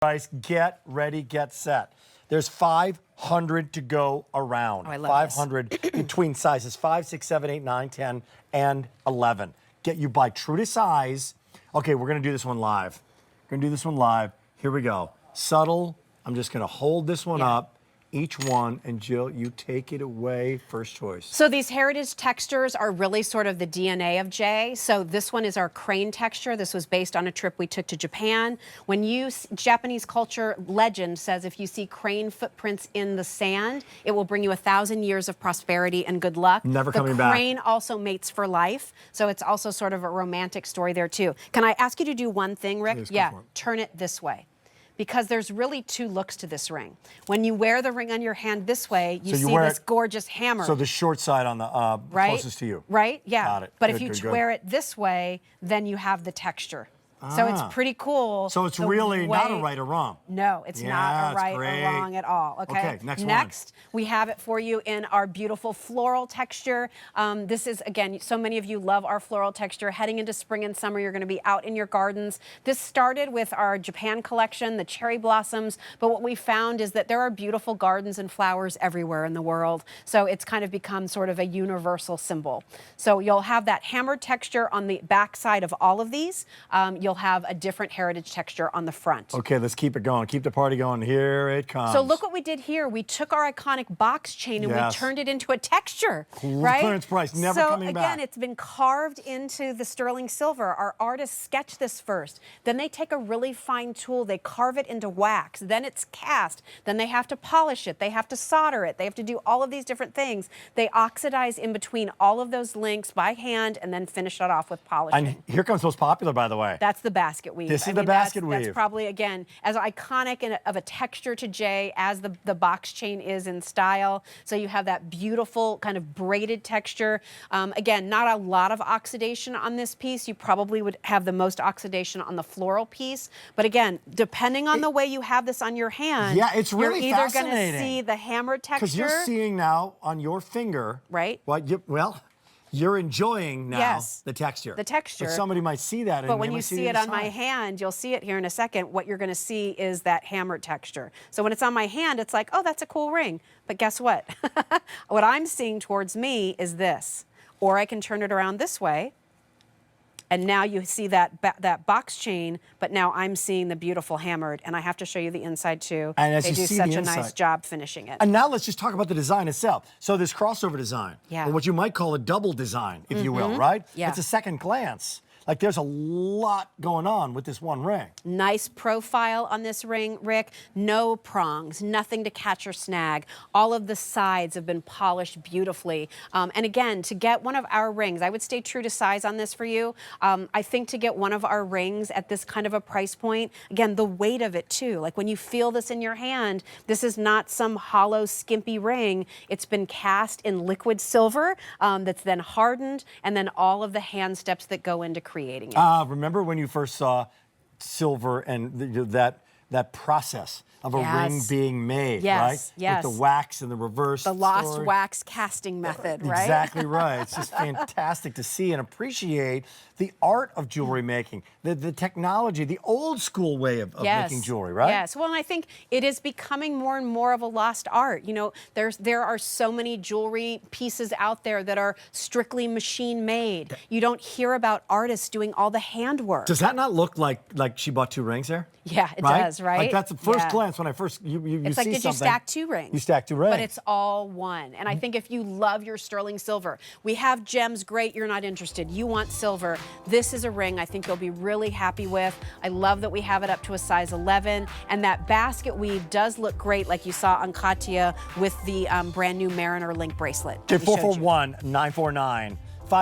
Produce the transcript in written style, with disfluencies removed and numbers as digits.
Price, get ready, get set. There's 500 to go around. Oh, I love 500 between sizes 5, 6, 7, 8, 9, 10, and 11. Get you by true to size. Okay, we're gonna do this one live. We're gonna do this one live. Here we go. Subtle. I'm just gonna hold this one up. Each one, and Jill, you take it away. First choice. So these heritage textures are really sort of the DNA of Jay. So this one is our crane texture. This was based on a trip we took to Japan. When Japanese culture legend says if you see crane footprints in the sand, it will bring you 1,000 years of prosperity and good luck. Never coming back. The crane also mates for life. So it's also sort of a romantic story there too. Can I ask you to do one thing, Rick? Please, yeah, turn it this way. Because there's really two looks to this ring. When you wear the ring on your hand this way, you see this gorgeous hammer. So the short side on the closest to you. Right? Yeah. Got it. But if you wear it this way, then you have the texture. So it's pretty cool. So it's really not a right or wrong. No, it's not a right or wrong at all. Okay, next we have it for you in our beautiful floral texture. This is, again, so many of you love our floral texture. Heading into spring and summer, you're going to be out in your gardens. This started with our Japan collection, the cherry blossoms, but what we found is that there are beautiful gardens and flowers everywhere in the world. So it's kind of become sort of a universal symbol. So you'll have that hammered texture on the back side of all of these. You'll have a different heritage texture on the front. Okay, let's keep it going. Keep the party going. Here it comes. So look what we did here. We took our iconic box chain and we turned it into a texture, right? Clearance price, never coming back. So again, it's been carved into the sterling silver. Our artists sketch this first. Then they take a really fine tool, they carve it into wax. Then it's cast. Then they have to polish it. They have to solder it. They have to do all of these different things. They oxidize in between all of those links by hand and then finish it off with polishing. And here comes most popular, by the way. That's the basket weave. This is the basket weave. That's probably, again, as iconic of a texture to Jay as the box chain is in style. So you have that beautiful kind of braided texture. Again, not a lot of oxidation on this piece. You probably would have the most oxidation on the floral piece. But again, depending on the way you have this on your hand, it's really you're either going to see the hammered texture. Because you're seeing now on your finger, right? You're enjoying now the texture. The texture. But somebody might see that. But when you see it on my hand, you'll see it here in a second. What you're going to see is that hammered texture. So when it's on my hand, it's like, oh, that's a cool ring. But guess what? What I'm seeing towards me is this. Or I can turn it around this way. And now you see that box chain, but now I'm seeing the beautiful hammered, and I have to show you the inside too. And as they you do see such the a nice job finishing it. And now let's just talk about the design itself. So this crossover design, or what you might call a double design, if you will, right? Yeah. It's a second glance. Like there's a lot going on with this one ring. Nice profile on this ring, Rick. No prongs, nothing to catch or snag. All of the sides have been polished beautifully. And again, to get one of our rings, I would stay true to size on this for you. I think to get one of our rings at this kind of a price point, again, the weight of it too. Like when you feel this in your hand, this is not some hollow, skimpy ring. It's been cast in liquid silver that's then hardened, and then all of the hand steps that go into creating it. Remember when you first saw silver and that process of a ring being made, right? Yes. With the wax and the reverse. The lost wax casting method, right? Exactly right. It's just fantastic to see and appreciate the art of jewelry making, the technology, the old school way of making jewelry, right? Yes. Well, and I think it is becoming more and more of a lost art. You know, there are so many jewelry pieces out there that are strictly machine made. You don't hear about artists doing all the handwork. Does that not look like she bought two rings there? Yeah, it does, right? Like that's the first glance when I first you it's see like, did you stack two rings? You stack two rings. But it's all one. And I think if you love your sterling silver, we have gems, great, you're not interested. You want silver. This is a ring I think you'll be really happy with. I love that we have it up to a size 11. And that basket weave does look great like you saw on Katya with the brand new Mariner link bracelet. Okay, 441-949.